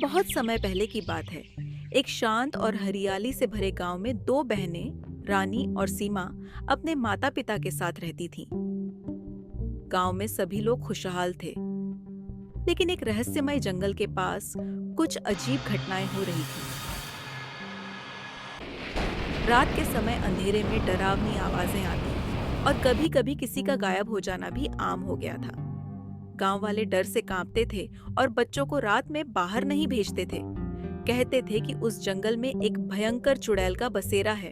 बहुत समय पहले की बात है। एक शांत और हरियाली से भरे गांव में दो बहनें रानी और सीमा अपने माता पिता के साथ रहती थीं। गांव में सभी लोग खुशहाल थे, लेकिन एक रहस्यमय जंगल के पास कुछ अजीब घटनाएं हो रही थीं। रात के समय अंधेरे में डरावनी आवाजें आती और कभी-कभी किसी का गायब हो जाना भी आम हो गया था। गांव वाले डर से कांपते थे और बच्चों को रात में बाहर नहीं भेजते थे। कहते थे कि उस जंगल में एक भयंकर चुड़ैल का बसेरा है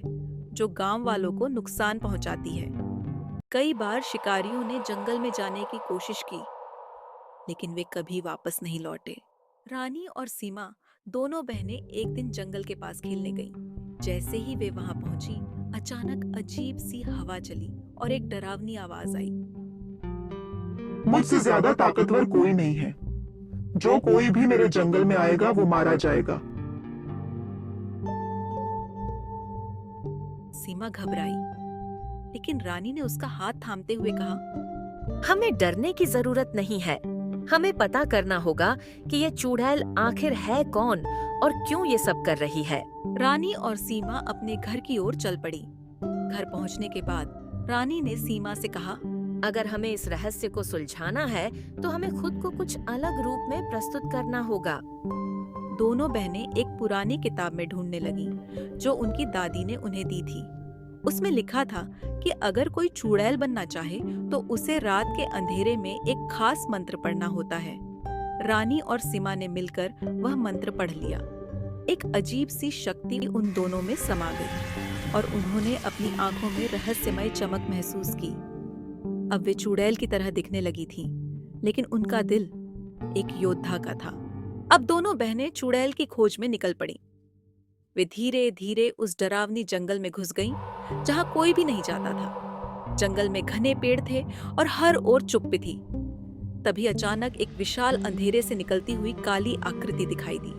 जो गांव वालों को नुकसान पहुंचाती है। कई बार शिकारियों ने जंगल में जाने की कोशिश की, लेकिन वे कभी वापस नहीं लौटे। रानी और सीमा दोनों बहनें एक दिन जंगल के पास खेलने गईं। जैसे ही वे वहां पहुंची, अचानक अजीब सी हवा चली और एक डरावनी आवाज आई। मुझसे ज्यादा ताकतवर कोई नहीं है। जो कोई भी मेरे जंगल में आएगा वो मारा जाएगा। सीमा घबराई, लेकिन रानी ने उसका हाथ थामते हुए कहा, हमें डरने की जरूरत नहीं है। हमें पता करना होगा कि ये चुड़ैल आखिर है कौन और क्यों ये सब कर रही है। रानी और सीमा अपने घर की ओर चल पड़ी। घर पहुंचने के बाद रानी ने सीमा से कहा, अगर हमें इस रहस्य को सुलझाना है तो हमें खुद को कुछ अलग रूप में प्रस्तुत करना होगा। दोनों बहनें एक पुरानी किताब में ढूंढने लगीं, जो उनकी दादी ने उन्हें दी थी। उसमें लिखा था कि अगर कोई चुड़ैल बनना चाहे तो उसे रात के अंधेरे में एक खास मंत्र पढ़ना होता है। रानी और सीमा ने मिलकर वह मंत्र पढ़ लिया। एक अजीब सी शक्ति उन दोनों में समा गई और उन्होंने अपनी आंखों में रहस्यमय चमक महसूस की। अब वे चुड़ैल की तरह दिखने लगी थीं, लेकिन उनका दिल एक योद्धा का था। अब दोनों बहनें चुड़ैल की खोज में निकल पड़ीं। वे धीरे धीरे उस डरावनी जंगल में घुस गईं, जहां कोई भी नहीं जाता था। जंगल में घने पेड़ थे और हर ओर चुप्पी थी। तभी अचानक एक विशाल अंधेरे से निकलती हुई काली आकृति दिखाई दी।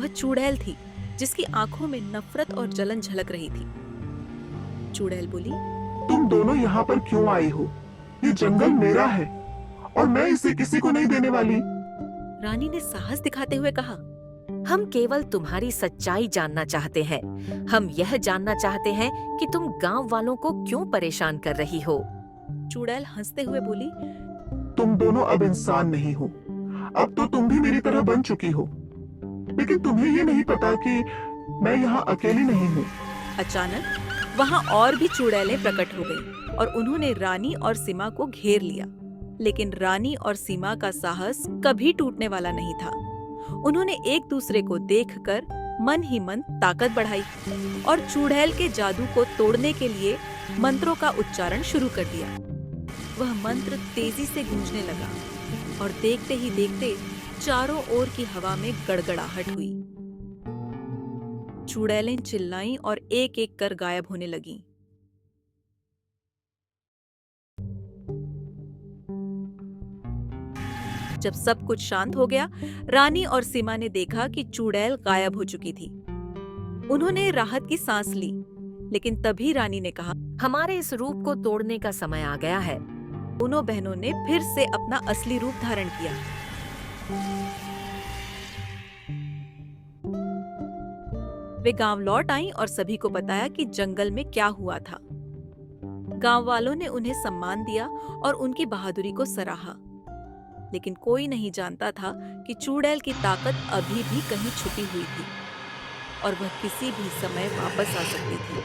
वह चुड़ैल थी, जिसकी आंखों में नफरत और जलन झलक रही थी। चुड़ैल बोली, तुम दोनों यहाँ पर क्यों आई हो? ये जंगल मेरा है और मैं इसे किसी को नहीं देने वाली। रानी ने साहस दिखाते हुए कहा, हम केवल तुम्हारी सच्चाई जानना चाहते हैं। हम यह जानना चाहते हैं कि तुम गांव वालों को क्यों परेशान कर रही हो। चुड़ैल हंसते हुए बोली, तुम दोनों अब इंसान नहीं हो। अब तो तुम भी मेरी तरह बन चुकी हो, लेकिन तुम्हें ये नहीं पता कि मैं यहाँ अकेली नहीं हूँ। अचानक वहां और भी चुड़ैलें प्रकट हो गईं और उन्होंने रानी और सीमा को घेर लिया। लेकिन रानी और सीमा का साहस कभी टूटने वाला नहीं था। उन्होंने एक दूसरे को देखकर मन ही मन ताकत बढ़ाई और चुड़ैल के जादू को तोड़ने के लिए मंत्रों का उच्चारण शुरू कर दिया। वह मंत्र तेजी से गूंजने लगा और देखते ही देखते चारों ओर की हवा में गड़गड़ाहट हुई। चुड़ैलें चिल्लाईं और एक एक कर गायब होने लगीं। जब सब कुछ शांत हो गया, रानी और सीमा ने देखा कि चुड़ैल गायब हो चुकी थी। उन्होंने राहत की सांस ली, लेकिन तभी रानी ने कहा, हमारे इस रूप को तोड़ने का समय आ गया है। दोनों बहनों ने फिर से अपना असली रूप धारण किया। वे गांव लौट आईं और सभी को बताया कि जंगल में क्या हुआ था। गांव वालों ने उन्हें सम्मान दिया और उनकी बहादुरी को सराहा। लेकिन कोई नहीं जानता था कि चुड़ैल की ताकत अभी भी कहीं छुपी हुई थी और वह किसी भी समय वापस आ सकती थी।